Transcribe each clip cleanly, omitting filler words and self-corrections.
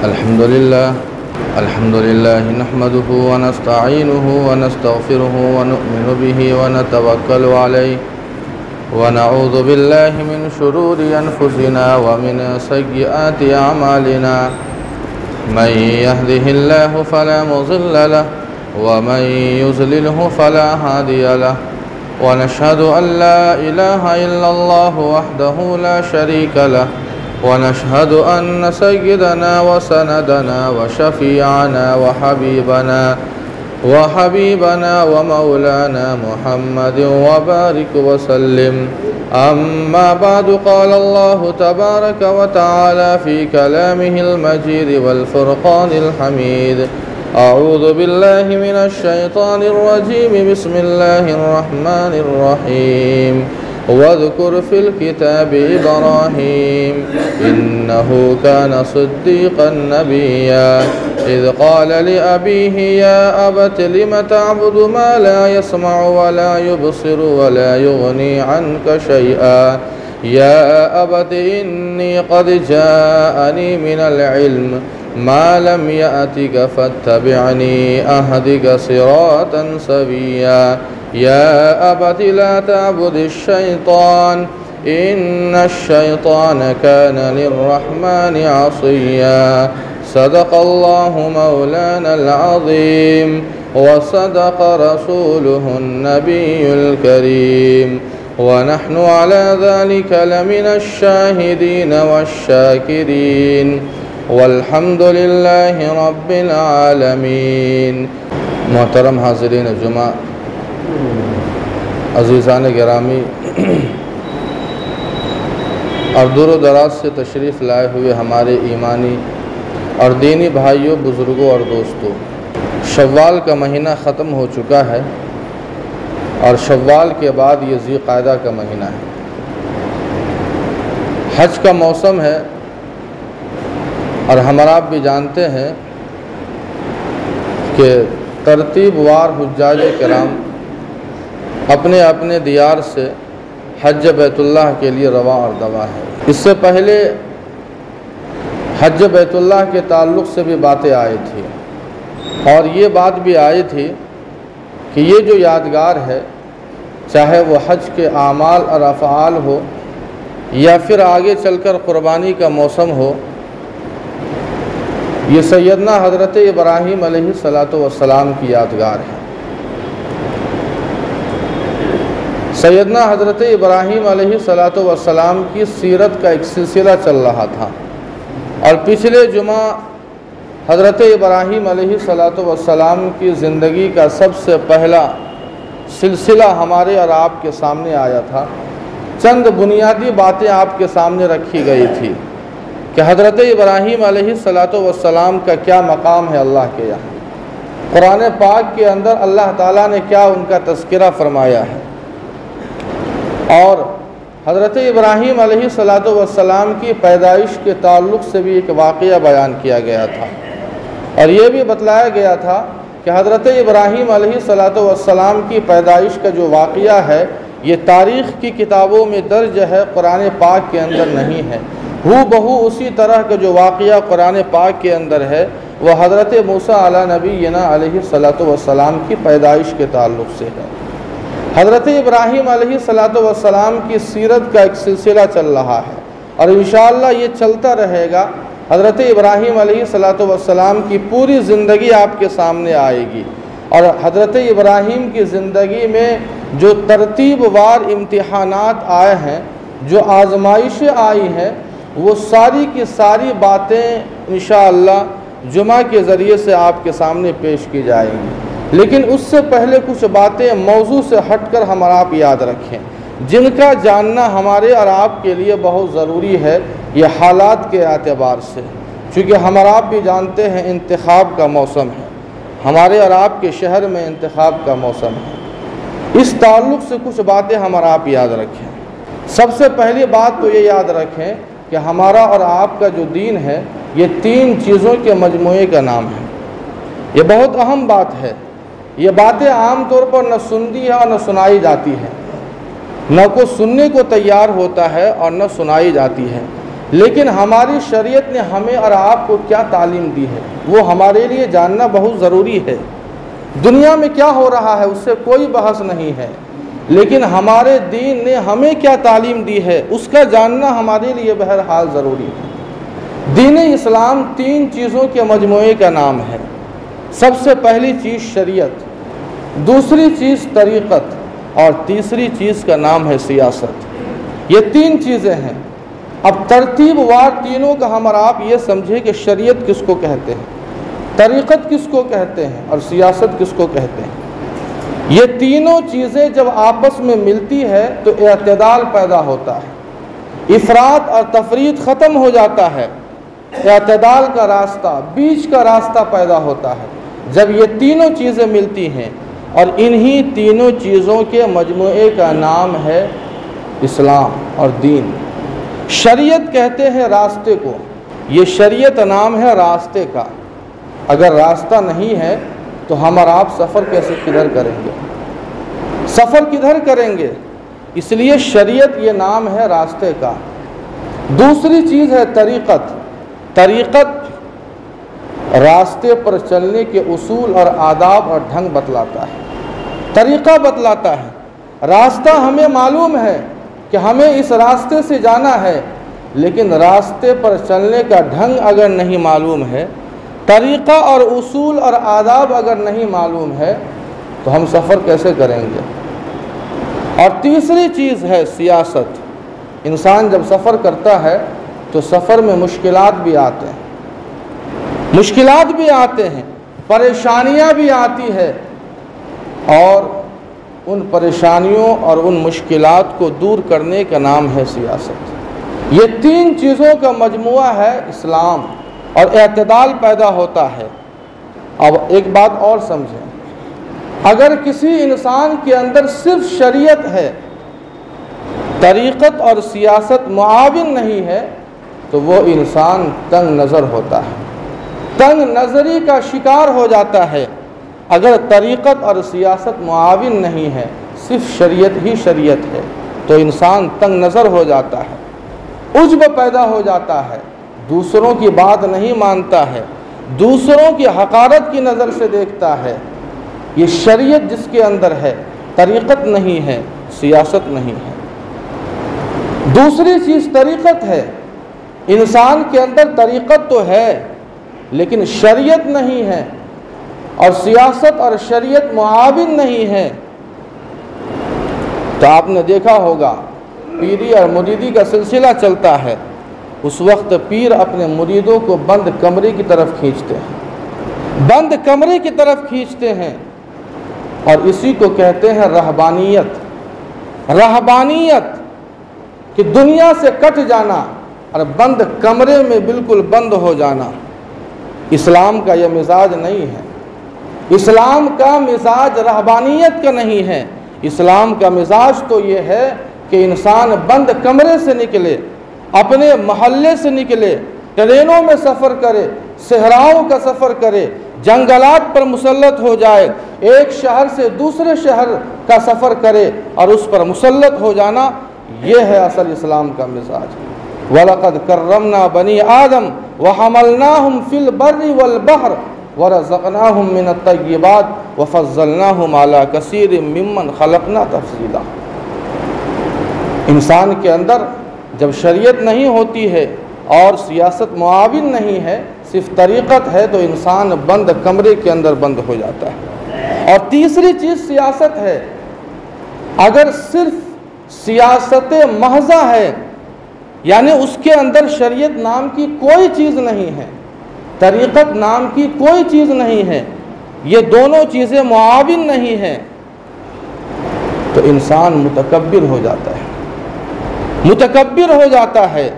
अल्हम्दुलिल्लाह नहमदुहु व नस्तईनुहु व नस्तगफिरुहु व नु'मिनु बिही व नतवक्कलु अलैहि व नऊज़ु बिल्लाहि मिन शुरूरि अनफुसिना व मिन सय्यिआति अमालिना मन यहदिहिल्लाहु फला मुज़िल्ल लहु व मन युज़लिलहु फला हादिय लहु व नशहदु अन ला इलाहा इल्लल्लाहु वहदहु ला शरीका लहु व नशहदु अन्न सय्यदना व सनदना व शफ़ीअना व हबीबना व मौलाना मुहम्मदिन व बारिक व सल्लिम। अम्मा बादु क़ाल अल्लाहु तबारक व तआला फ़ी कलामिहिल मजीद वल फ़ुरक़ानिल हमीद। अऊज़ु बिल्लाहि मिनश शैतानिर रजीम। बिस्मिल्लाहिर रहमानिर रहीम। वज़्कुर फ़िल किताबि इब्राहीम इन्नहु कान सिद्दीक़न नबिय्या इज़ क़ाल लिअबीहि या अबति लिम तअबुदु मा ला यस्मअु व ला युबसिरु व ला युग़नी अन्का शैआ या अबति इन्नी क़द जाअनी मिनल इल्म मा लम यअतिक फत्तबिअनी अहदिक सिरातन सविय्या या अबति ला तअबुदिश शैतान इन्नश शैतान कान लिर्रहमानि असिय्या। सदक़ल्लाहु मौलानल अज़ीम व सदक़ रसूलुहुन नबियुल करीम व नहनु अला ज़ालिका लमिनश शाहिदीन वश्शाकिरीन वल्हम्दुलिल्लाहि रब्बिल आलमीन। मोहतरम हाज़िरीन जुमा, अज़ीज़ान गिरामी और दूर दराज से तशरीफ़ लाए हुए हमारे ईमानी और दीनी भाइयों, बुज़ुर्गों और दोस्तों, शव्वाल का महीना ख़त्म हो चुका है और शव्वाल के बाद ये ज़िलक़ादा का महीना है। हज का मौसम है और हमारा आप भी जानते हैं कि तरतीबवार हुज्जाज किराम अपने अपने दियार से हज बैतुल्लाह के लिए रवा और दवा है। इससे पहले हज बैतुल्लाह के ताल्लुक़ से भी बातें आई थी और ये बात भी आई थी कि ये जो यादगार है, चाहे वो हज के आमाल और अफ़आल हो या फिर आगे चलकर क़ुरबानी का मौसम हो, ये सैयदना हज़रत इब्राहीम अलैहिस्सलातु वस्सलाम की यादगार है। सैयदना हज़रत इब्राहीम अलैहिस्सलातु वस्सलाम की सीरत का एक सिलसिला चल रहा था और पिछले जुमा हज़रत इब्राहीम अलैहिस्सलातु वस्सलाम की ज़िंदगी का सबसे पहला सिलसिला हमारे और आपके सामने आया था। चंद बुनियादी बातें आपके सामने रखी गई थी कि हज़रत इब्राहीम अलैहिस्सलातु वस्सलाम का क्या मकाम है अल्लाह के यहाँ। कुरान पाक के अंदर अल्लाह ताला ने क्या उनका तज़किरा फ़रमाया है और हज़रत इब्राहीम अलैहिस्सलातु वस्सलाम की पैदाइश के ताल्लुक़ से भी एक वाक़या बयान किया गया था और ये भी बतलाया गया था कि हज़रत इब्राहीम अलैहिस्सलातु वस्सलाम की पैदाइश का जो वाक़या है ये तारीख़ की किताबों में दर्ज है, कुरान पाक के अंदर नहीं है। हूबहू उसी तरह का जो वाक़या कुरान पाक के अंदर है वह हज़रत मूसा अला नबीना अलैहिस्सलातु वस्सलाम की पैदाइश के ताल्लुक़ से है। हज़रत इब्राहीम अलैहिस्सलातु वस्सलाम की सीरत का एक सिलसिला चल रहा है और इंशाअल्लाह ये चलता रहेगा। हज़रत इब्राहीम अलैहिस्सलातु वस्सलाम की पूरी ज़िंदगी आपके सामने आएगी और हज़रत इब्राहीम की ज़िंदगी में जो तरतीबवार इम्तिहानात आए हैं, जो आज़माइशें आई हैं, वो सारी की सारी बातें इंशाअल्लाह जुमा के ज़रिए से आपके सामने पेश की जाएंगी। लेकिन उससे पहले कुछ बातें मौजू से हटकर हम आप याद रखें, जिनका जानना हमारे और आपके लिए बहुत ज़रूरी है, ये हालात के एतबार से। चूँकि हम आप भी जानते हैं इंतखाब का मौसम है, हमारे और आपके शहर में इंतखाब का मौसम है। इस ताल्लुक़ से कुछ बातें हम और आप याद रखें। सबसे पहली बात तो ये याद रखें कि हमारा और आपका जो दीन है ये तीन चीज़ों के मजमूए का नाम है। ये बहुत अहम बात है। ये बातें आम तौर पर न सुनती है और न सुनाई जाती है, न को सुनने को तैयार होता है और न सुनाई जाती है। लेकिन हमारी शरीयत ने हमें और आपको क्या तालीम दी है वो हमारे लिए जानना बहुत ज़रूरी है। दुनिया में क्या हो रहा है उससे कोई बहस नहीं है, लेकिन हमारे दीन ने हमें क्या तालीम दी है उसका जानना हमारे लिए बहरहाल ज़रूरी है। दीन इस्लाम 3 चीज़ों के मजमूए का नाम है। सबसे पहली चीज़ शरीयत, दूसरी चीज़ तरीक़त और तीसरी चीज़ का नाम है सियासत। ये 3 चीज़ें हैं। अब तरतीबवार तीनों का हम और आप ये समझे कि शरीयत किसको कहते हैं, तरीक़त किसको कहते हैं और सियासत किसको कहते हैं। ये तीनों चीज़ें जब आपस में मिलती है तो इत्तेदाल पैदा होता है, इफ़रात और तफरीत ख़त्म हो जाता है, इत्तेदाल का रास्ता, बीच का रास्ता पैदा होता है जब ये तीनों चीज़ें मिलती हैं। और इन्हीं तीनों चीज़ों के मजमूए का नाम है इस्लाम और दीन। शरीयत कहते हैं रास्ते को, ये शरीयत नाम है रास्ते का। अगर रास्ता नहीं है तो हम और आप सफ़र कैसे किधर करेंगे, सफ़र किधर करेंगे, इसलिए शरीयत ये नाम है रास्ते का। दूसरी चीज़ है तरीक़त। तरीक़त रास्ते पर चलने के उसूल और आदाब और ढंग बतलाता है, तरीक़ा बतलाता है। रास्ता हमें मालूम है कि हमें इस रास्ते से जाना है, लेकिन रास्ते पर चलने का ढंग अगर नहीं मालूम है, तरीक़ा और उसूल और आदाब अगर नहीं मालूम है तो हम सफ़र कैसे करेंगे। और तीसरी चीज़ है सियासत। इंसान जब सफ़र करता है तो सफ़र में मुश्किलात भी आते हैं, मुश्किलात भी आते हैं, परेशानियां भी आती है, और उन परेशानियों और उन मुश्किलात को दूर करने का नाम है सियासत। ये 3 चीज़ों का मजमुआ है इस्लाम, और इत्तेदाल पैदा होता है। अब एक बात और समझें, अगर किसी इंसान के अंदर सिर्फ शरीयत है, तरीक़त और सियासत मुआविन नहीं है, तो वो इंसान तंग नज़र होता है, तंग नज़री का शिकार हो जाता है। अगर तरीक़त और सियासत मुआविन नहीं है, सिर्फ शरीयत ही शरीयत है, तो इंसान तंग नज़र हो जाता है, उज्ब पैदा हो जाता है, दूसरों की बात नहीं मानता है, दूसरों की हक़ारत की नज़र से देखता है। ये शरीयत जिसके अंदर है, तरीक़त नहीं है, सियासत नहीं है। दूसरी चीज़ तरीक़त है। इंसान के अंदर तरीक़त तो है लेकिन शरीयत नहीं है, और सियासत और शरीयत मुआविन नहीं है। तो आपने देखा होगा पीरी और मुरीदी का सिलसिला चलता है, उस वक्त पीर अपने मुरीदों को बंद कमरे की तरफ खींचते हैं, बंद कमरे की तरफ खींचते हैं, और इसी को कहते हैं रहबानियत। रहबानियत कि दुनिया से कट जाना और बंद कमरे में बिल्कुल बंद हो जाना। इस्लाम का यह मिजाज नहीं है। इस्लाम का मिजाज रहबानियत का नहीं है। इस्लाम का मिजाज तो ये है कि इंसान बंद कमरे से निकले, अपने मोहल्ले से निकले, ट्रेनों में सफ़र करे, सहराओं का सफ़र करे, जंगलात पर मुसल्लत हो जाए, एक शहर से दूसरे शहर का सफ़र करे और उस पर मुसल्लत हो जाना, ये है असल इस्लाम का मिजाज। वलक़द कर्रमना बनी आदम व हमलनाहुम फिल बर्रि वल बहर व रज़क़नाहुम मिनत तय्यिबात व फ़ज़्ज़लनाहुम अला कसीरिम मिम्मन ख़लक़ना तफ़ज़ीला। इंसान के अंदर जब शरीयत नहीं होती है और सियासत मुआविन नहीं है, सिर्फ तरीक़त है, तो इंसान बंद कमरे के अंदर बंद हो जाता है। और तीसरी चीज़ सियासत है। अगर सिर्फ सियासत महज़ा है, यानी उसके अंदर शरीयत नाम की कोई चीज़ नहीं है, तरीक़त नाम की कोई चीज़ नहीं है, ये दोनों चीज़ें मुआविन नहीं हैं, तो इंसान मुतकब्बिर हो जाता है, मुतकब्बिर हो जाता है।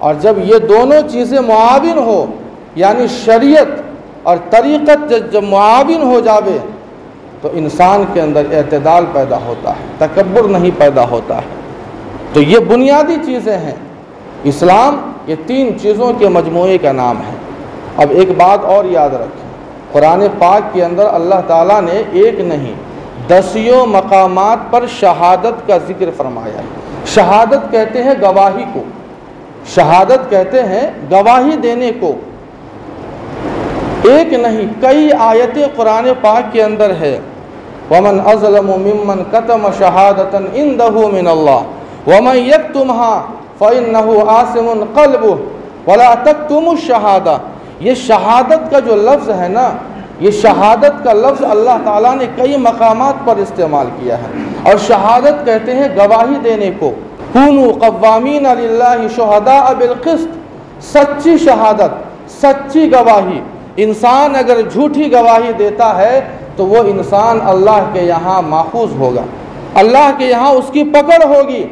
और जब ये दोनों चीज़ें मुआविन हो, यानी शरीयत और तरीक़त जब मुआविन हो जावे, तो इंसान के अंदर इत्तेदाल पैदा होता है, तकब्बुर नहीं पैदा होता है। तो ये बुनियादी चीज़ें हैं। इस्लाम ये 3 चीज़ों के मजमूए का नाम है। अब एक बात और याद रखें, कुरान पाक के अंदर अल्लाह ताला ने एक नहीं 10 मकामात पर शहादत का जिक्र फरमाया है। शहादत कहते हैं गवाही को, शहादत कहते हैं गवाही देने को। एक नहीं कई आयतें कुरान पाक के अंदर है। वमन अज़लमु मिम्मन कतम शहादतन इंदहु मिनल्लाह वमन यक्तुमहा फ़इन्नहु आसिमुन क़ल्बुहु वला तक्तुमुश शहादा। ये शहादत का जो लफ्ज़ है ना, ये शहादत का लफ्ज़ अल्लाह ताला ने कई मकामात पर इस्तेमाल किया है। और शहादत कहते हैं गवाही देने को। कूनू क़व्वामीन लिल्लाहि शुहदाअ बिल क़िस्त, सच्ची शहादत, सच्ची गवाही। इंसान अगर झूठी गवाही देता है तो वो इंसान अल्लाह के यहाँ माखूज़ होगा, अल्लाह के यहाँ उसकी पकड़ होगी।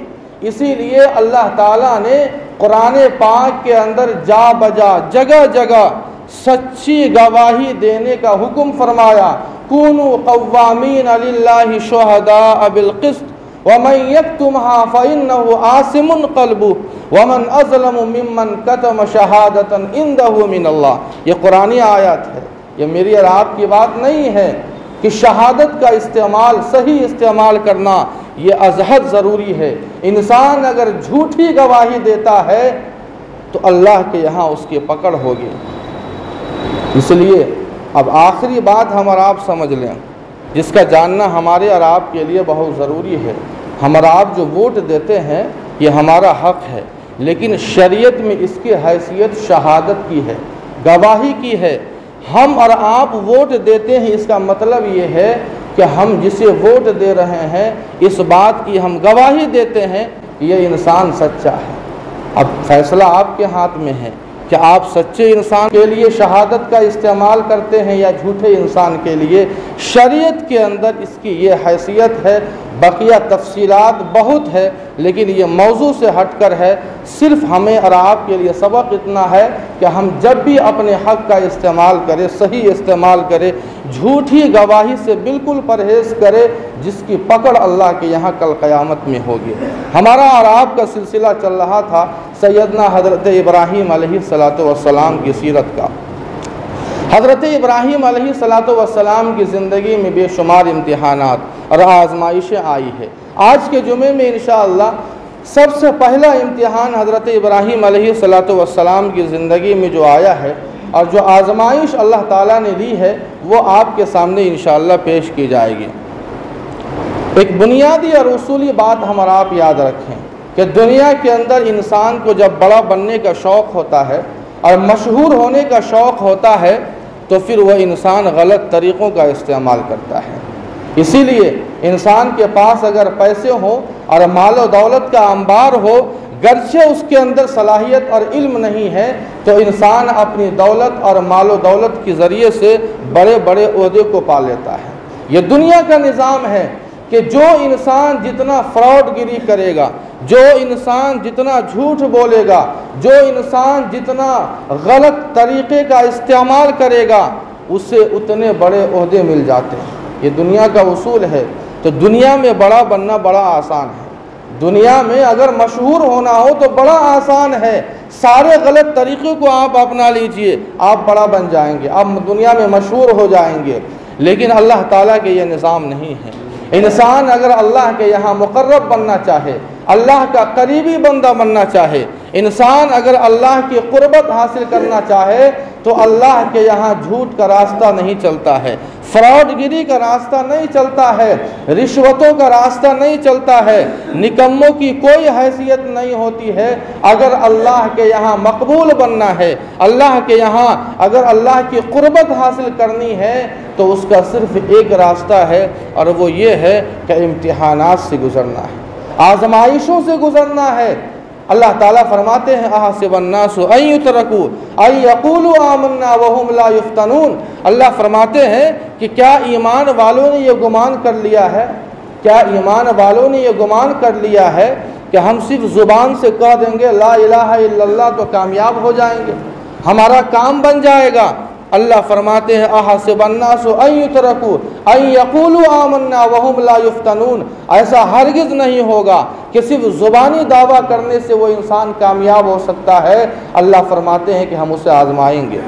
इसीलिए अल्लाह ताला ने कुरान पाक के अंदर जा बजा जगह जगह सच्ची गवाही देने का हुक्म फरमाया। कूनू क़व्वामीन लिल्लाहि शुहदाअ बिल क़िस्त वमन यक्तुमहा फ़इन्नहु आसिमुन क़ल्बुहु वमन अज़लमु मिम्मन कतम शहादतन इंदहु मिनल्लाह। ये कुरानी आयत है, ये मेरी और आपकी बात नहीं है कि शहादत का इस्तेमाल, सही इस्तेमाल करना ये अज़हद ज़रूरी है। इंसान अगर झूठी गवाही देता है तो अल्लाह के यहाँ उसकी पकड़ होगी। इसलिए अब आखिरी बात हम और आप समझ लें, जिसका जानना हमारे और आप के लिए बहुत ज़रूरी है। हम और आप जो वोट देते हैं ये हमारा हक़ है, लेकिन शरीयत में इसकी हैसियत शहादत की है, गवाही की है। हम और आप वोट देते हैं, इसका मतलब ये है कि हम जिसे वोट दे रहे हैं इस बात की हम गवाही देते हैं कि ये इंसान सच्चा है। अब फैसला आपके हाथ में है कि आप सच्चे इंसान के लिए शहादत का इस्तेमाल करते हैं या झूठे इंसान के लिए। शरीयत के अंदर इसकी ये हैसियत है। बकिया तफसीलात बहुत है, लेकिन ये मौजू से हटकर है। सिर्फ हमें और आपके लिए सबक इतना है कि हम जब भी अपने हक़ का इस्तेमाल करें, सही इस्तेमाल करें, झूठी गवाही से बिल्कुल परहेज़ करें, जिसकी पकड़ अल्लाह के यहाँ कल क़यामत में होगी। हमारा और आपका सिलसिला चल रहा था सैयदना हज़रत इब्राहीम अलैहिस्सलातु वस्सलाम की सीरत का। हज़रत इब्राहीम अलैहिस्सलातु वस्सलाम की ज़िंदगी में बेशुमार इम्तिहानात और आजमाइशें आई है। आज के जुमे में इंशाअल्लाह सबसे पहला इम्तिहान हज़रत इब्राहीम अलैहिस्सलातु वस्सलाम की ज़िंदगी में जो आया है और जो आजमाइश अल्लाह ताला ने ली है वो आपके सामने इंशाअल्लाह पेश की जाएगी। एक बुनियादी और उसूली बात हम और आप याद रखें कि दुनिया के अंदर इंसान को जब बड़ा बनने का शौक़ होता है और मशहूर होने का शौक़ होता है तो फिर वह इंसान गलत तरीक़ों का इस्तेमाल करता है। इसीलिए इंसान के पास अगर पैसे हों और मालो दौलत का अंबार हो, गर्चे उसके अंदर सलाहियत और इल्म नहीं है, तो इंसान अपनी दौलत और मालो दौलत के ज़रिए से बड़े बड़े ओहदे को पा लेता है। ये दुनिया का निज़ाम है कि जो इंसान जितना फ्रॉडगिरी करेगा, जो इंसान जितना झूठ बोलेगा, जो इंसान जितना गलत तरीक़े का इस्तेमाल करेगा, उससे उतने बड़े ओहदे मिल जाते हैं। ये दुनिया का उसूल है। तो दुनिया में बड़ा बनना बड़ा आसान है। दुनिया में अगर मशहूर होना हो तो बड़ा आसान है। सारे गलत तरीक़ों को आप अपना लीजिए, आप बड़ा बन जाएंगे, आप दुनिया में मशहूर हो जाएंगे। लेकिन अल्लाह ताला के ये निज़ाम नहीं है। इंसान अगर अल्लाह के यहाँ मुक़र्रब बनना चाहे, अल्लाह का करीबी बंदा बनना चाहे, इंसान अगर अल्लाह की क़ुर्बत हासिल करना चाहे तो अल्लाह के यहाँ झूठ का रास्ता नहीं चलता है, फ्रॉडगिरी का रास्ता नहीं चलता है, रिश्वतों का रास्ता नहीं चलता है, निकम्मों की कोई हैसियत नहीं होती है। अगर अल्लाह के यहाँ मकबूल बनना है, अल्लाह के यहाँ अगर अल्लाह की क़ुर्बत हासिल करनी है तो उसका सिर्फ एक रास्ता है और वो ये है कि इम्तिहानात से गुज़रना है, आज़माइशों से गुज़रना है। अल्लाह ताला फरमाते हैं अहसिबन्नासु अन युतरकू अन यक़ूलू आमन्ना वहुम ला युफ्तनून। अल्लाह फरमाते हैं कि क्या ईमान वालों ने ये गुमान कर लिया है, क्या ईमान वालों ने ये गुमान कर लिया है कि हम सिर्फ ज़ुबान से कह देंगे ला इलाहा इल्लल्लाह तो कामयाब हो जाएंगे, हमारा काम बन जाएगा। अल्लाह फरमाते हैं अहसिबन्नासु अन युतरकू अन यक़ूलू आमन्ना वहुम ला युफ्तनून। ऐसा हरगिज़ नहीं होगा कि सिर्फ ज़ुबानी दावा करने से वो इंसान कामयाब हो सकता है। अल्लाह फरमाते हैं कि हम उसे आज़माएंगे,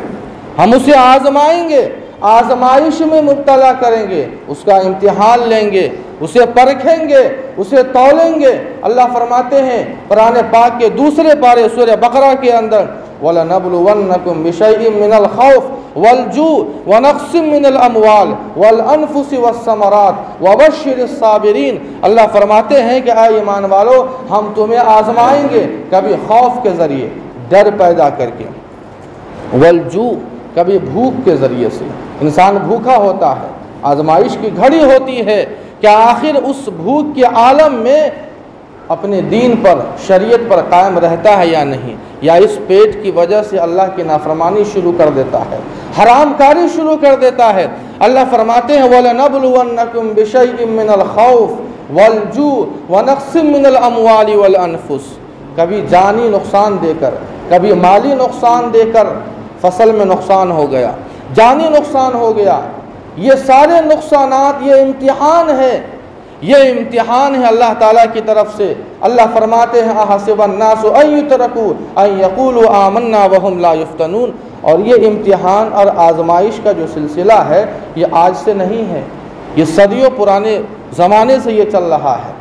हम उसे आज़माएंगे, आज़माइश में मुब्तला करेंगे, उसका इम्तिहान लेंगे। उसे परखेंगे, उसे तौलेंगे। अल्लाह फरमाते हैं कुरान पाक के दूसरे पारे सूरह बकरा के अंदर, वलनबलुवन्नकुम बिशैइन मिनल खौफ वलजू वनक्सिम मिनल अमवाल वल अनफुस वस्समरात वबश्शिरिस साबिरीन। अल्लाह फरमाते हैं कि आए ईमान वालो, हम तुम्हें आजमाएंगे, कभी खौफ के ज़रिए डर पैदा करके, वलजू कभी भूख के ज़रिए से, इंसान भूखा होता है, आजमाइश की घड़ी होती है कि आखिर उस भूख के आलम में अपने दीन पर, शरीयत पर कायम रहता है या नहीं, या इस पेट की वजह से अल्लाह की नाफरमानी शुरू कर देता है, हरामकारी शुरू कर देता है। अल्लाह फरमाते हैं वलनबलुवन्नकुम बिशैइन मिनल खौफ वलजू वनक्सिम मिनल अमवाली वल अनफुस, कभी जानी नुकसान देकर, कभी माली नुकसान देकर, फसल में नुकसान हो गया, जानी नुकसान हो गया, ये सारे नुकसानात, ये इम्तिहान है, ये इम्तिहान है अल्लाह ताला की तरफ से। अल्लाह फरमाते हैं अहसिबन्नासु अन युतरकू अन यक़ूलू आमन्ना वहुम ला युफ्तनून। और ये इम्तिहान और आजमाइश का जो सिलसिला है ये आज से नहीं है, ये सदियों पुराने ज़माने से ये चल रहा है,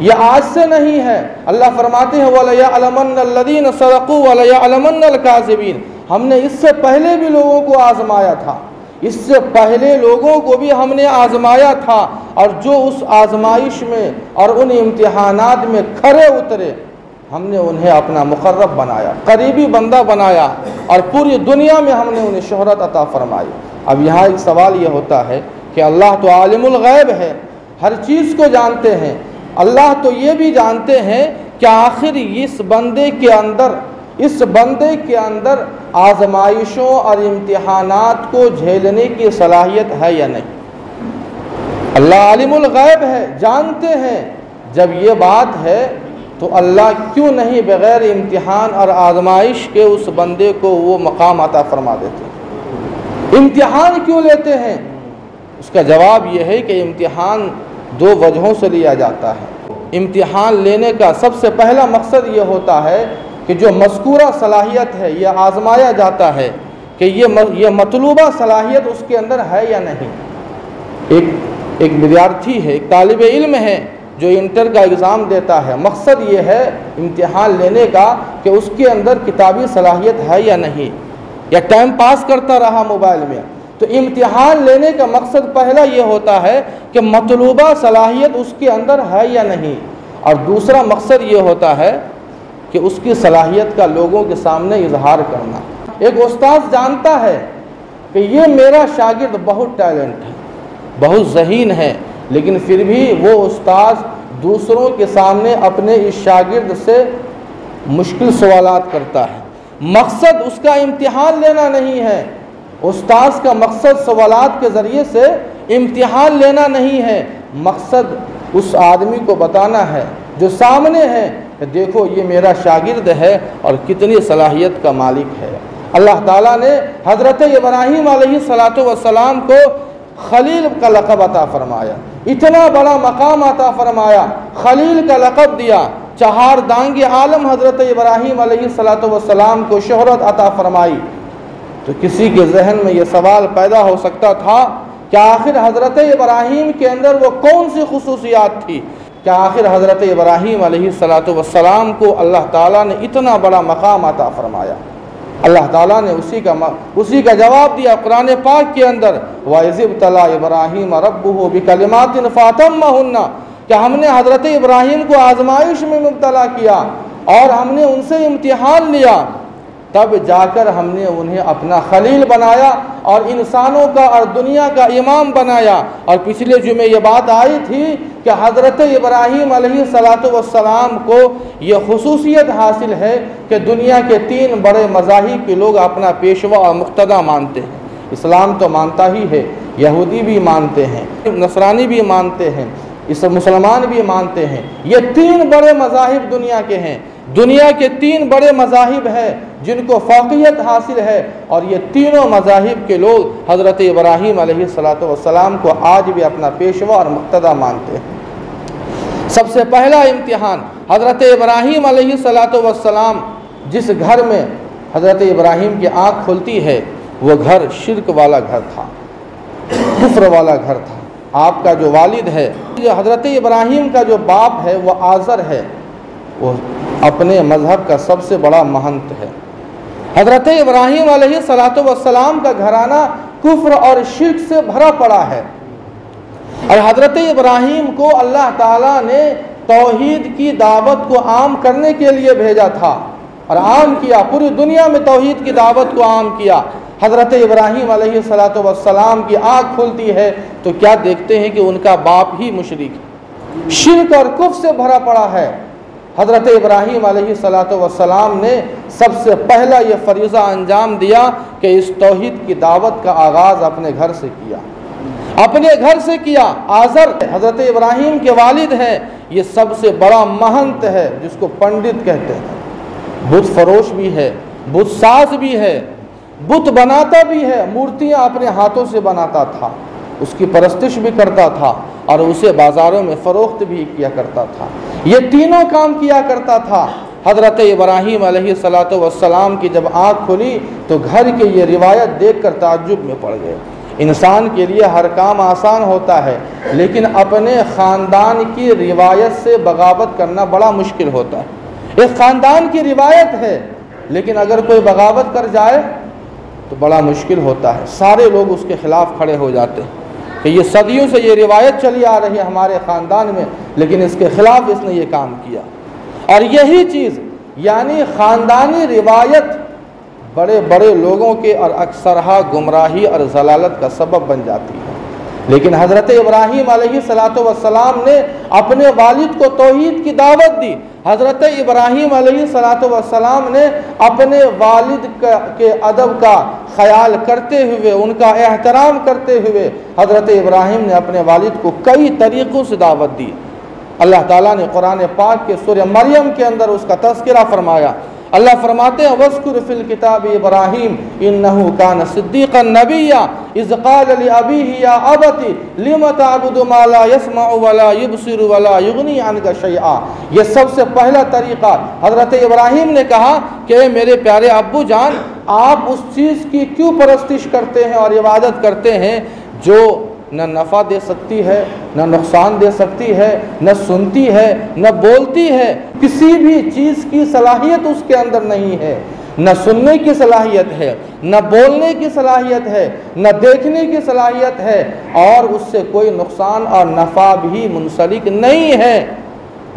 ये आज से नहीं है। अल्लाह फरमाते हैं वलयअलमन्नल्लज़ीन सदक़ू वलयअलमन्नल काज़िबीन। हमने इससे पहले भी लोगों को आजमाया था, इससे पहले लोगों को भी हमने आजमाया था, और जो उस आजमाइश में और उन इम्तिहानात में खरे उतरे, हमने उन्हें अपना मुकर्रब बनाया, करीबी बंदा बनाया, और पूरी दुनिया में हमने उन्हें शोहरत अता फरमाई। अब यहाँ एक सवाल ये होता है कि अल्लाह तो आलिमुल गैब है, हर चीज़ को जानते हैं, अल्लाह तो ये भी जानते हैं कि आखिर इस बंदे के अंदर आजमाइशों और इम्तिहानात को झेलने की सलाहियत है या नहीं। अल्लाह आलिमुल गैब है, जानते हैं। जब ये बात है तो अल्लाह क्यों नहीं बग़ैर इम्तिहान और आजमाइश के उस बंदे को वो मकाम अता फरमा देते? इम्तिहान क्यों लेते हैं? उसका जवाब यह है कि इम्तिहान दो वजहों से लिया जाता है। इम्तिहान लेने का सबसे पहला मकसद ये होता है कि जो मज़कूरा सलाहियत है, यह आज़माया जाता है कि ये मतलूबा सलाहियत उसके अंदर है या नहीं। एक विद्यार्थी है, एक तालिब इल्म है जो इंटर का एग्ज़ाम देता है, मकसद ये है इम्तिहान लेने का कि उसके अंदर किताबी सलाहियत है या नहीं, या टाइम पास करता रहा मोबाइल में। तो इम्तिहान लेने का मकसद पहला ये होता है कि मतलूबा सलाहियत उसके अंदर है या नहीं, और दूसरा मकसद ये होता है कि उसकी सलाहियत का लोगों के सामने इजहार करना। एक उस्ताद जानता है कि ये मेरा शागिर्द बहुत टैलेंट है, बहुत ज़हीन है, लेकिन फिर भी वो उस्ताद दूसरों के सामने अपने इस शागिर्द से मुश्किल सवालात करता है। मकसद उसका इम्तिहान लेना नहीं है, उस्ताद का मकसद सवालात के ज़रिए से इम्तिहान लेना नहीं है, मकसद उस आदमी को बताना है जो सामने है कि देखो ये मेरा शागिर्द है और कितनी सलाहियत का मालिक है। अल्लाह ताला ने हज़रत इब्राहीम अलैहिस्सलातु वस्सलाम को खलील का लक़ब अता फरमाया, इतना बड़ा मकाम अता फरमाया, खलील का लक़ब दिया, चहार दांगे आलम हज़रत इब्राहीम अलैहिस्सलातु वस्सलाम को शोहरत अता फरमाई। तो किसी के जहन में ये सवाल पैदा हो सकता था कि आखिर हज़रत इब्राहीम के अंदर वो कौन सी खुसूसियात थी, कि आखिर हज़रत इब्राहीम अलैहिस्सलातु वस्सलाम को अल्लाह ताला ने इतना बड़ा मकाम अता फरमाया। अल्लाह ताला ने उसी का जवाब दिया कुरान पाक के अंदर, वइज़िब्तला इब्राहीम रब्बुहु बिकलिमातिन फ़अतम्महुन्ना, कि हमने हज़रत इब्राहीम को आजमाइश में मुब्तला किया और हमने उनसे इम्तिहान लिया, तब जाकर हमने उन्हें अपना खलील बनाया और इंसानों का और दुनिया का इमाम बनाया। और पिछले जुमे ये बात आई थी कि हज़रत इब्राहीम अलैहिस्सलातु वस्सलाम को ये खुसूसियत हासिल है कि दुनिया के 3 बड़े मज़ाहिब के लोग अपना पेशवा और मुक़्तदा मानते हैं। इस्लाम तो मानता ही है, यहूदी भी मानते हैं, नसरानी भी मानते हैं, इस मुसलमान भी मानते हैं। ये 3 बड़े मज़ाहिब दुनिया के हैं, दुनिया के 3 बड़े मज़ाहिब हैं जिनको फ़ौक़ियत हासिल है, और ये तीनों मज़ाहिब के लोग हज़रत इब्राहीम अलैहिस्सलातु वस्सलाम को आज भी अपना पेशवा और मुक़्तदा मानते हैं। सबसे पहला इम्तिहान हज़रत इब्राहीम अलैहिस्सलातु वस्सलाम, जिस घर में हज़रत इब्राहीम की आँख खुलती है वो घर शिर्क वाला घर था, कुफ्र वाला घर था, आपका जो वालिद है, जो हज़रत इब्राहीम का जो बाप है वो आज़र है, वो अपने मज़हब का सबसे बड़ा महंत है। हज़रत इब्राहीम अलैहिस्सलातु वस्सलाम का घराना कुफ्र और शिर्क से भरा पड़ा है और हज़रत इब्राहीम को अल्लाह ताला ने तौहीद की दावत को आम करने के लिए भेजा था और आम किया, पूरी दुनिया में तौहीद की दावत को आम किया। हज़रत इब्राहीम अलैहिस्सलातु वस्सलाम की आँख खुलती है तो क्या देखते हैं कि उनका बाप ही मुशरिक है, शिर्क और कुफ्र से भरा पड़ा है। हज़रत इब्राहीम अलैहिस्सलातु वस्सलाम ने सबसे पहला ये फरीज़ा अंजाम दिया कि इस तौहीद की दावत का आगाज़ अपने घर से किया, अपने घर से किया। आज़र हज़रत इब्राहीम के वालिद हैं, ये सबसे बड़ा महंत है जिसको पंडित कहते हैं। बुत फरोश भी है, बुत साज भी है, बुत बनाता भी है, मूर्तियाँ अपने हाथों से बनाता था, उसकी परस्तिश भी करता था और उसे बाज़ारों में फ़रोख्त भी किया करता था। ये तीनों काम किया करता था। हज़रत इब्राहीम अलैहिस्सलातु वस्सलाम की जब आँख खुली तो घर के ये रिवायत देखकर ताज्जुब में पड़ गए। इंसान के लिए हर काम आसान होता है, लेकिन अपने ख़ानदान की रिवायत से बगावत करना बड़ा मुश्किल होता है। एक ख़ानदान की रिवायत है, लेकिन अगर कोई बगावत कर जाए तो बड़ा मुश्किल होता है। सारे लोग उसके ख़िलाफ़ खड़े हो जाते हैं कि ये सदियों से ये रिवायत चली आ रही है हमारे ख़ानदान में, लेकिन इसके ख़िलाफ़ इसने ये काम किया। और यही चीज़ यानी ख़ानदानी रिवायत बड़े बड़े लोगों के और अक्सरहा गुमराही और ज़लालत का सबब बन जाती है। लेकिन हज़रत इब्राहीम अलैहिस्सलातु वस्सलाम ने अपने वालिद को तौहीद की दावत दी। हज़रत इब्राहीम अलैहिस्सलातु वस्सलाम ने अपने वालिद के अदब का ख्याल करते हुए, उनका एहतराम करते हुए हज़रत इब्राहीम ने अपने वालिद को कई तरीक़ों से दावत दी। अल्लाह ताला ने कुरान पाक के सूरह मरियम के अंदर उसका तज़किरा फरमाया। अल्लाह फरमाते हैं वज़्कुर फ़िल किताब इब्राहीम इन्नहु कान सिद्दीक़न नबिय्या इज़ क़ाल लि अबीही या अबती लिम तअबुदु मा ला यस्मअु व ला युबसिरु व ला युग़नी अन्का शैआ। ये सबसे पहला तरीक़ा हज़रत इब्राहीम ने कहा कि मेरे प्यारे अब्बू जान, आप उस चीज़ की क्यों परस्तिश करते हैं और इबादत करते हैं जो न नफ़ा दे सकती है, न नुकसान दे सकती है, न सुनती है, न बोलती है, किसी भी चीज़ की सलाहियत उसके अंदर नहीं है, न सुनने की सलाहियत है, न बोलने की सलाहियत है, न देखने की सलाहियत है और उससे कोई नुकसान और नफ़ा भी मुंसलिक नहीं है।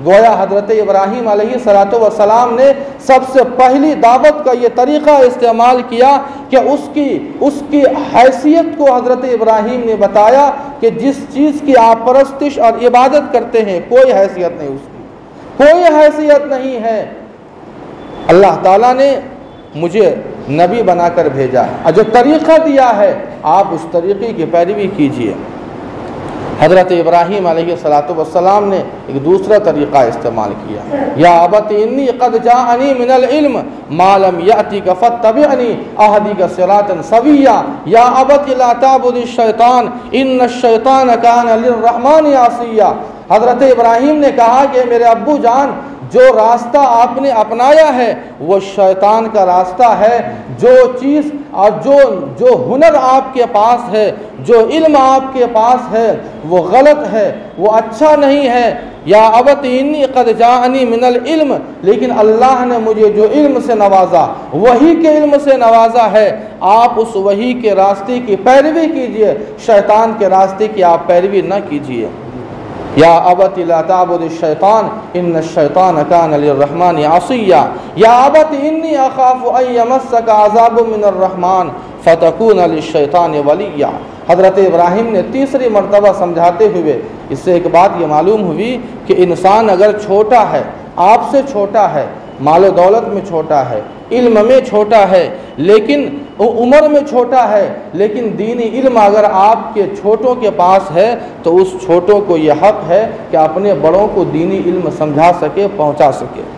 गोया हज़रत इब्राहीम अलैहिस्सलातु वस्सलाम ने सबसे पहली दावत का ये तरीक़ा इस्तेमाल किया कि उसकी हैसियत को हज़रत इब्राहीम ने बताया कि जिस चीज़ की आप परस्तिश और इबादत करते हैं कोई हैसियत नहीं, उसकी कोई हैसियत नहीं है। अल्लाह ताला ने मुझे नबी बनाकर भेजा है और जो तरीक़ा दिया है आप उस तरीक़े की पैरवी कीजिए। हज़रत इब्राहीम अलैहिस्सलातु वस्सलाम ने एक दूसरा तरीक़ा इस्तेमाल किया, या अबती इन्नी क़द जाअनी मिनल इल्म मा लम यातिक फत्तबिअनी अहदिक सिरातन सविय्या या अबती ला ताबुदिश शैतान इन्नश शैतान कान लिर्रहमानि आसिया। हज़रत इब्राहीम ने कहा कि मेरे अब्बू जान, जो रास्ता आपने अपनाया है वो शैतान का रास्ता है। जो चीज़ और जो हुनर आपके पास है, जो इल्म आपके पास है वो गलत है, वो अच्छा नहीं है। या अबती इन्नी क़द जाअनी मिनल इल्म, लेकिन अल्लाह ने मुझे जो इल्म से नवाजा, वही के इल्म से नवाजा है, आप उस वही के रास्ते की पैरवी कीजिए, शैतान के रास्ते की आप पैरवी न कीजिए। या अबती ला ताबुदिश शैतान इन्नश शैतान कान लिर्रहमानि आसिया। या अबती इन्नी अखाफु अन यमस्सका अज़ाबुम मिनर रहमान फतकून लिश्शैतान वलिया। हज़रत इब्राहीम ने तीसरी मरतबा समझाते हुए इससे एक बात ये मालूम हुई कि इंसान अगर छोटा है, आपसे छोटा है, माल दौलत में छोटा है, इल्म में छोटा है, लेकिन उम्र में छोटा है, लेकिन दीनी इल्म अगर आपके छोटों के पास है तो उस छोटों को ये हक़ है कि अपने बड़ों को दीनी इल्म समझा सके, पहुंचा सके।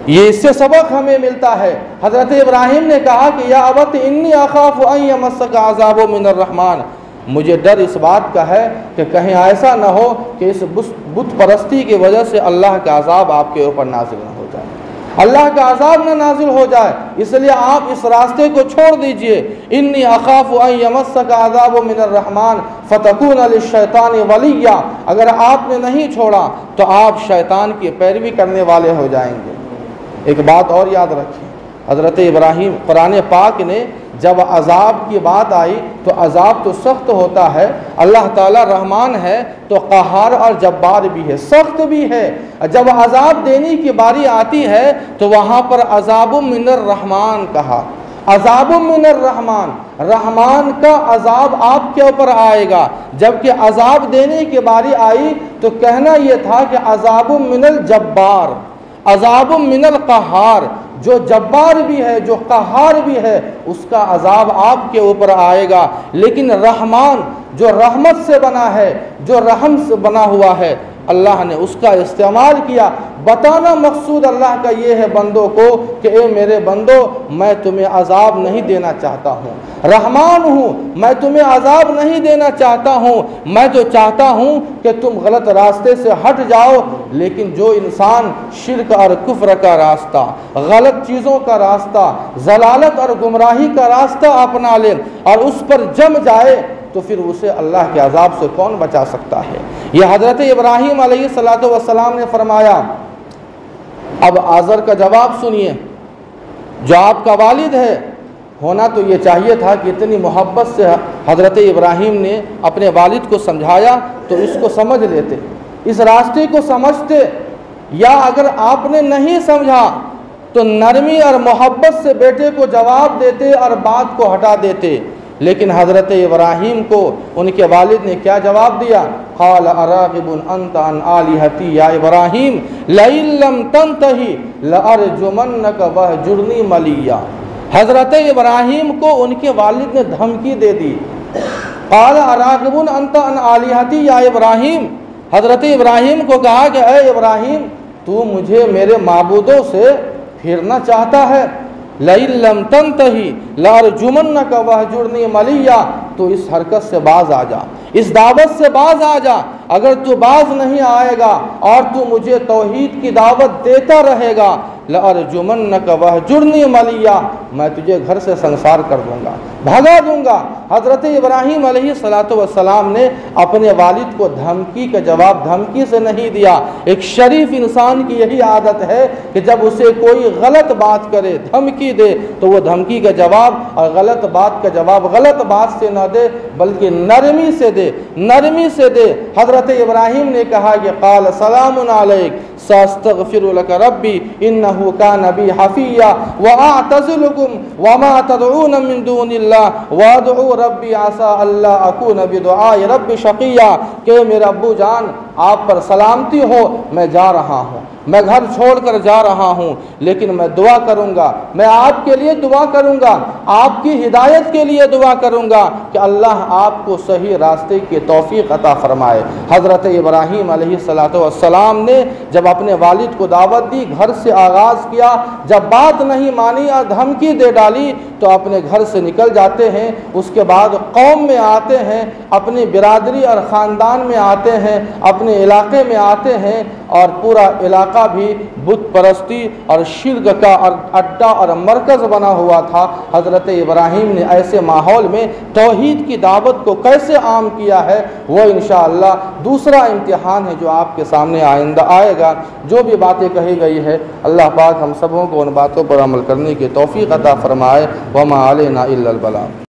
ये इससे सबक हमें मिलता है। हज़रत इब्राहीम ने कहा कि या अबत इन्नी अखाफु अन यमस्सका अज़ाबु मिनर रहमान, मुझे डर इस बात का है कि कहीं ऐसा न हो कि इस बुत परस्ती की वजह से अल्लाह का अज़ाब आपके ऊपर नाज़िल न हो जाए। अल्लाह का अजाब न नाजिल हो जाए, इसलिए आप इस रास्ते को छोड़ दीजिए। इन्नी अखाफ़ु अन यमस्सका अज़ाबु मिनर रहमान फतकून लिश्शैतानि वलिय्या, अगर आपने नहीं छोड़ा तो आप शैतान की पैरवी करने वाले हो जाएंगे। एक बात और याद रखिए, हज़रत इब्राहीम, कुरान पाक ने जब अज़ाब की बात आई तो अज़ाब तो सख्त होता है, अल्लाह ताला रहमान है तो क़हार और जब्बार भी है, सख्त भी है। जब अज़ाब देने की बारी आती है तो वहाँ पर अज़ाबुम मिनर रहमान कहा, अज़ाबुम मिनर रहमान, रहमान का अज़ाब आपके ऊपर आएगा। जबकि अज़ाब देने की बारी आई तो कहना यह था कि अज़ाबुम मिनल जब्बार, अज़ाबुम मिनल क़हार, जो जब्बार भी है जो क़हार भी है उसका अज़ाब आपके ऊपर आएगा। लेकिन रहमान जो रहमत से बना है, जो रहम से बना हुआ है, अल्लाह ने उसका इस्तेमाल किया। बताना मकसूद अल्लाह का ये है बंदों को कि ए मेरे बंदो, मैं तुम्हें अज़ाब नहीं देना चाहता हूँ, रहमान हूँ, मैं तुम्हें अज़ाब नहीं देना चाहता हूँ, मैं तो चाहता हूँ कि तुम गलत रास्ते से हट जाओ। लेकिन जो इंसान शिर्क और कुफ्र का रास्ता, गलत चीज़ों का रास्ता, ज़लालत और गुमराही का रास्ता अपना ले और उस पर जम जाए तो फिर उसे अल्लाह के अज़ाब से कौन बचा सकता है। यह हज़रत इब्राहीम अलैहिस्सलातु वस्सलाम ने फरमाया। अब आज़र का जवाब सुनिए, जो आपका वालिद है, होना तो ये चाहिए था कि इतनी मोहब्बत से हज़रत इब्राहीम ने अपने वालिद को समझाया तो इसको समझ लेते, इस रास्ते को समझते, या अगर आपने नहीं समझा तो नरमी और मोहब्बत से बेटे को जवाब देते और बात को हटा देते। लेकिन हज़रत इब्राहीम को उनके वालिद ने क्या जवाब दिया? क़ाल अराग़िबुन अन्त अन आलिहती या इब्राहीम लइन लम तंतही लअरजुमन्नक वहजुरनी मलिया। हज़रत इब्राहीम को उनके वालिद ने धमकी दे दी। क़ाल अराग़िबुन अन्त अन आलिहती या इब्राहीम, हज़रत इब्राहीम को कहा कि ए इब्राहीम, तू मुझे मेरे माबूदों से फिरना चाहता है, लइन लम तंतही लअरजुमन्नक वहजुरनी मलिया, तो इस हरकत से बाज आ जा, इस दावत से बाज आ जा। अगर तू बाज नहीं आएगा और तू मुझे तौहीद की दावत देता रहेगा, लअरजुमन्नक वहजुरनी मलिया, मैं तुझे घर से संसार कर दूंगा, भगा दूंगा। हज़रत इब्राहीम अलैहिस्सलातु वस्सलाम ने अपने वालिद को धमकी का जवाब धमकी से नहीं दिया। एक शरीफ इंसान की यही आदत है कि जब उसे कोई गलत बात करे, धमकी दे, तो वो धमकी का जवाब और गलत बात का जवाब गलत बात से न दे बल्कि नरमी से दे, नरमी से दे। हज़रत इब्राहीम ने कहा कि क़ाल सलामुन अलैक सअस्तग़फिरु लक रब्बी इन्नहु कान बी हफ़िय्या व अअतज़िलुकुम व मा तदऊन मिन दूनिल्लाह व अदऊ रब्बी असा अल्ला अकून बिदुआइ रब्बी शक़िय्या, कि मेरे अब्बू जान आप पर सलामती हो, मैं जा रहा हूँ, मैं घर छोड़कर जा रहा हूँ, लेकिन मैं दुआ करूँगा, मैं आपके लिए दुआ करूँगा, आपकी हिदायत के लिए दुआ करूँगा कि अल्लाह आपको सही रास्ते की तौफीक अता फरमाए। हज़रत इब्राहीम अलैहिस्सलातु वस्सलाम ने जब अपने वालिद को दावत दी, घर से आगाज़ किया, जब बात नहीं मानी और धमकी दे डाली तो अपने घर से निकल जाते हैं। उसके बाद कौम में आते हैं, अपनी बिरादरी और ख़ानदान में आते हैं, अपने इलाके में आते हैं और पूरा इलाका भी बुत परस्ती और शिर्क का अड्डा और मरकज़ बना हुआ था। हज़रत इब्राहीम ने ऐसे माहौल में तौहीद की दावत को कैसे आम किया है, वो इंशाअल्लाह दूसरा इम्तिहान है जो आपके सामने आइंदा आएगा। जो भी बातें कही गई है, अल्लाह पाक हम सबों को उन बातों पर अमल करने की तौफीक अता फरमाए। वमा अलैना इल्लल बलाग।